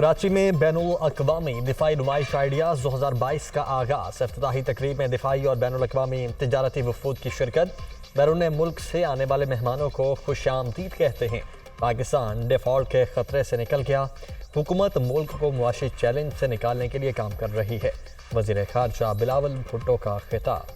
कराची में बैनुल अक़वामी दिफाई नुमाइश आइडियाज़ 2022 का आगाज़। इफ्तिताही तकरीब में दिफाई और बैनुल अक़वामी तिजारती वफूद की शिरकत। बैरून मुल्क से आने वाले मेहमानों को खुशामदीद कहते हैं। पाकिस्तान डिफ़ॉल्ट के ख़तरे से निकल गया। हुकूमत मुल्क को मुआशी चैलेंज से निकालने के लिए काम कर रही है। वज़ीर ख़ारजा बिलावल भुट्टो का खिताब।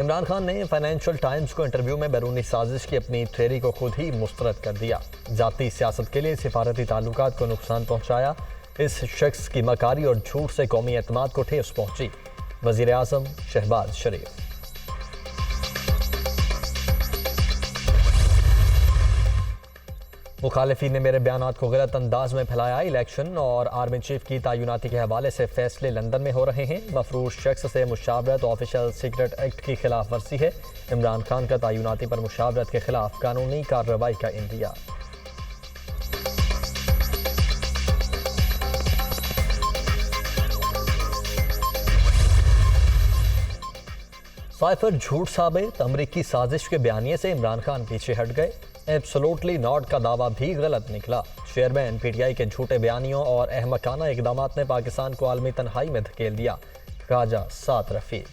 इमरान खान ने फाइनेंशियल टाइम्स को इंटरव्यू में बैरूनी साजिश की अपनी थ्योरी को खुद ही मुस्तरद कर दिया। जाती सियासत के लिए सिफारती ताल्लुकात को नुकसान पहुंचाया। इस शख्स की मकारी और झूठ से कौमी एतमाद को ठेस पहुंची। वज़ीर आज़म शहबाज शरीफ। मुखालिफिन ने मेरे बयानात को गलत अंदाज में फैलाया। इलेक्शन और आर्मी चीफ की तैनाती के हवाले से फैसले लंदन में हो रहे हैं। मफरूज शख्स से मुशावरत ऑफिशियल सीक्रेट एक्ट की खिलाफ वर्जी है। इमरान खान का तैनाती पर मुशावरत के खिलाफ कानूनी कार्रवाई का इंदिया। साइफर झूठ साबित। अमरीकी साजिश के बयानिए से इमरान खान पीछे हट गए। एब्सोल्युटली नॉट का दावा भी गलत निकला। चेयरमैन पीटीआई के झूठे बयानियों और अहमकाना इकदामात ने पाकिस्तान को आलमी तन्हाई में धकेल दिया। ख्वाजा सात Rafiq.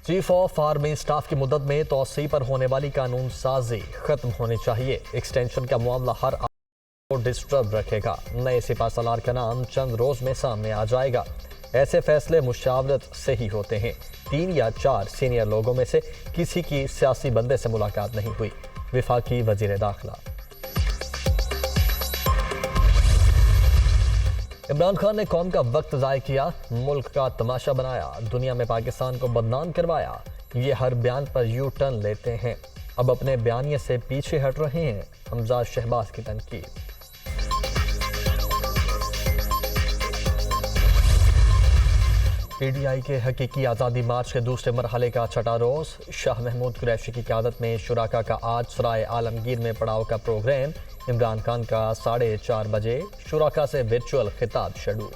Chief of army staff की मुद्दत में तोसी पर होने वाली कानून साजी खत्म होनी चाहिए। एक्सटेंशन का मामला हर को डिस्टर्ब रखेगा। नए सिपाहीसालार का नाम चंद रोज में सामने आ जाएगा। ऐसे फैसले मुशावरत से ही होते हैं। 3 या 4 सीनियर लोगों में से किसी की सियासी बंदे से मुलाकात नहीं हुई। विफाकी वजीर दाखिला। इमरान खान ने कौम का वक्त ज़ाय किया, मुल्क का तमाशा बनाया, दुनिया में पाकिस्तान को बदनाम करवाया। ये हर बयान पर यू टर्न लेते हैं। अब अपने बयानिए से पीछे हट रहे हैं। हमजा शहबाज की तनकीद। पीटीआई के हकीकी आज़ादी मार्च के दूसरे मरहले का छठा रोज। शाह महमूद कुरैशी की क़यादत में शुराका का आज सराय आलमगीर में पड़ाव का प्रोग्राम। इमरान खान का 4:30 बजे शुराका से वर्चुअल खिताब शेड्यूल।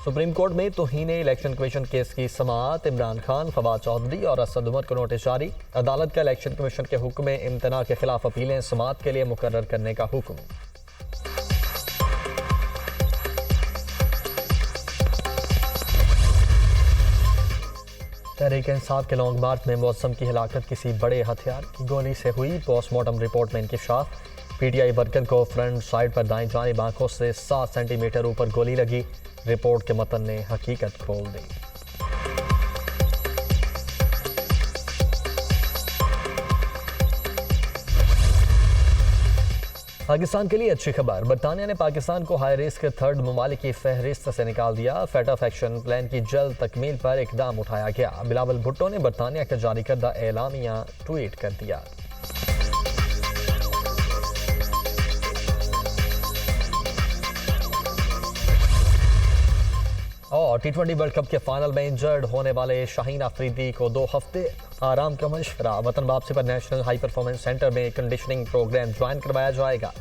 सुप्रीम कोर्ट में तौहीन इलेक्शन कमीशन केस की समाअत। इमरान खान, फवाद चौधरी और असद उमर को नोटिस जारी। अदालत का इलेक्शन कमीशन के हुक्म में इम्तना के खिलाफ अपीलें समाअत के लिए मुकर्रर करने का हुक्म। तहरीक इंसाफ के लॉन्ग मार्च में मुअज्जम की हिलाकत किसी बड़े हथियार की गोली से हुई। पोस्टमार्टम रिपोर्ट में इंकिशाफ। पीटीआई वर्कर को फ्रंट साइड पर दाएं जानिब आंखों से 7 सेंटीमीटर ऊपर गोली लगी। रिपोर्ट के मतन ने हकीकत खोल दी। पाकिस्तान के लिए अच्छी खबर। बरतानिया ने पाकिस्तान को हाई रिस्क थर्ड ममालिक की फहरिस्त से निकाल दिया। फेटअप एक्शन प्लान की जल्द तकमील पर इकदाम उठाया गया। बिलावल भुट्टो ने बरतानिया का जारी करदा एलामिया ट्वीट कर दिया। और T20 वर्ल्ड कप के फाइनल में इंजर्ड होने वाले शाहीन अफरीदी को 2 हफ्ते आराम का मशवरा। वतन वापसी पर नेशनल हाई परफॉर्मेंस सेंटर में कंडीशनिंग प्रोग्राम ज्वाइन करवाया जाएगा।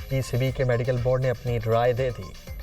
पीसीबी के मेडिकल बोर्ड ने अपनी राय दे दी।